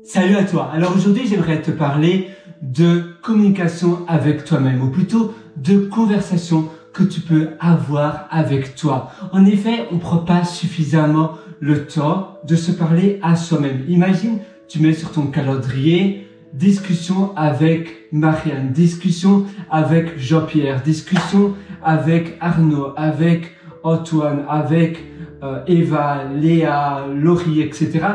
Salut à toi. Alors aujourd'hui, j'aimerais te parler de communication avec toi-même, ou plutôt de conversation que tu peux avoir avec toi. En effet, on ne prend pas suffisamment le temps de se parler à soi-même. Imagine, tu mets sur ton calendrier discussion avec Marianne, discussion avec Jean-Pierre, discussion avec Arnaud, avec Antoine, avec Eva, Léa, Laurie, etc.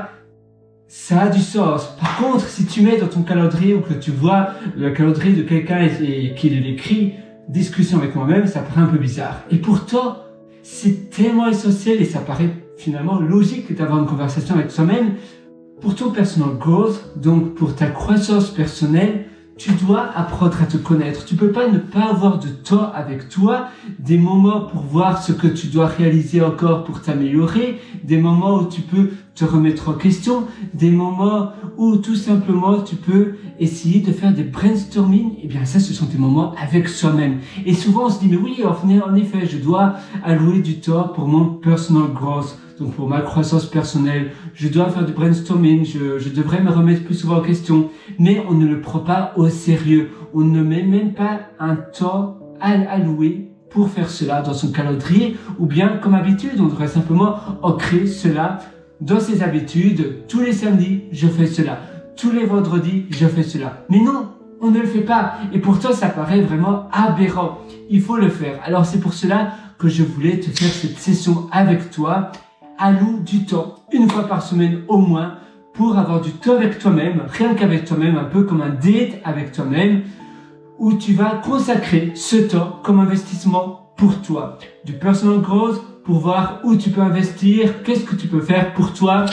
Ça a du sens. Par contre, si tu mets dans ton calendrier ou que tu vois le calendrier de quelqu'un et qu'il écrit discussion avec moi-même, ça paraît un peu bizarre. Et pourtant, c'est tellement essentiel et ça paraît finalement logique d'avoir une conversation avec soi-même. Pour ton personal growth, donc pour ta croissance personnelle, tu dois apprendre à te connaître. Tu peux pas ne pas avoir de temps avec toi, des moments pour voir ce que tu dois réaliser encore pour t'améliorer, des moments où tu peux te remettre en question, des moments où tout simplement tu peux essayer de faire des brainstorming. Et bien ça, ce sont des moments avec soi-même. Et souvent on se dit, mais oui, en effet, je dois allouer du temps pour mon personal growth. Donc pour ma croissance personnelle, je dois faire du brainstorming, je devrais me remettre plus souvent en question, mais on ne le prend pas au sérieux. On ne met même pas un temps à allouer pour faire cela dans son calendrier, ou bien comme habitude, on devrait simplement ancrer cela dans ses habitudes. Tous les samedis, je fais cela. Tous les vendredis, je fais cela. Mais non, on ne le fait pas. Et pourtant, ça paraît vraiment aberrant. Il faut le faire. Alors c'est pour cela que je voulais te faire cette session avec toi. Alloue du temps, une fois par semaine au moins, pour avoir du temps avec toi-même, rien qu'avec toi-même, un peu comme un date avec toi-même, où tu vas consacrer ce temps comme investissement pour toi. Du personal growth, pour voir où tu peux investir, qu'est-ce que tu peux faire pour toi.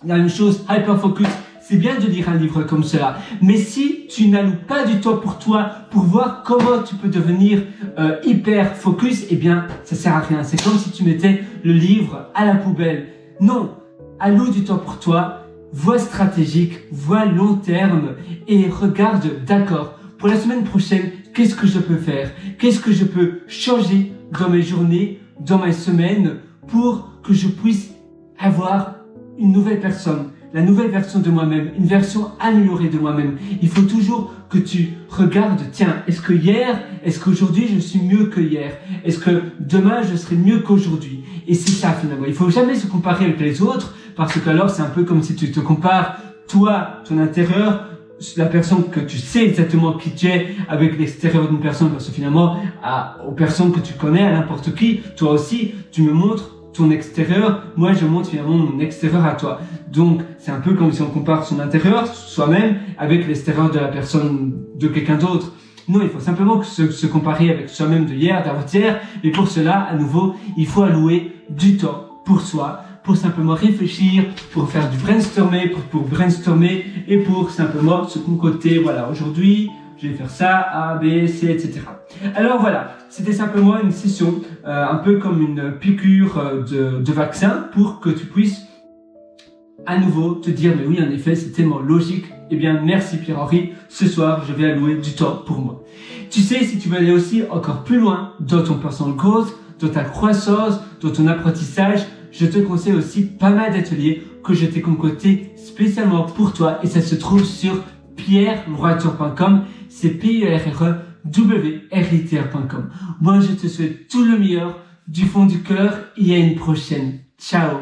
La même chose, hyper focus. C'est bien de lire un livre comme cela, mais si tu n'alloues pas du temps pour toi, pour voir comment tu peux devenir hyper focus, eh bien, ça sert à rien. C'est comme si tu mettais le livre à la poubelle. Non, alloue du temps pour toi, vois stratégique, vois long terme et regarde, d'accord, pour la semaine prochaine, qu'est-ce que je peux faire? Qu'est-ce que je peux changer dans mes journées, dans mes semaines, pour que je puisse avoir une nouvelle personne? La nouvelle version de moi-même, une version améliorée de moi-même. Il faut toujours que tu regardes, tiens, est-ce qu'aujourd'hui je suis mieux que hier? Est-ce que demain je serai mieux qu'aujourd'hui? Et c'est ça finalement. Il faut jamais se comparer avec les autres, parce que alors c'est un peu comme si tu te compares, toi, ton intérieur, la personne que tu sais exactement qui tu es avec l'extérieur d'une personne, parce que finalement, aux personnes que tu connais, à n'importe qui, toi aussi, tu me montres ton extérieur, moi je montre finalement mon extérieur à toi. Donc c'est un peu comme si on compare son intérieur, soi-même, avec l'extérieur de la personne, de quelqu'un d'autre. Non, il faut simplement se comparer avec soi-même de hier, d'avant-hier, mais pour cela, à nouveau, il faut allouer du temps pour soi, pour simplement réfléchir, pour faire du brainstormer, pour brainstormer et pour simplement se concocter, voilà, aujourd'hui, je vais faire ça, A, B, C, etc. Alors voilà, c'était simplement une session, un peu comme une piqûre de vaccin pour que tu puisses à nouveau te dire, mais oui, en effet, c'est tellement logique. Eh bien, merci Pierre-Henri, ce soir, je vais allouer du temps pour moi. Tu sais, si tu veux aller aussi encore plus loin dans ton personal growth, dans ta croissance, dans ton apprentissage, je te conseille aussi pas mal d'ateliers que je t'ai concoctés spécialement pour toi et ça se trouve sur pierreroiture.com, c'est PIERREWRITR.com. Moi, je te souhaite tout le meilleur du fond du cœur et à une prochaine. Ciao!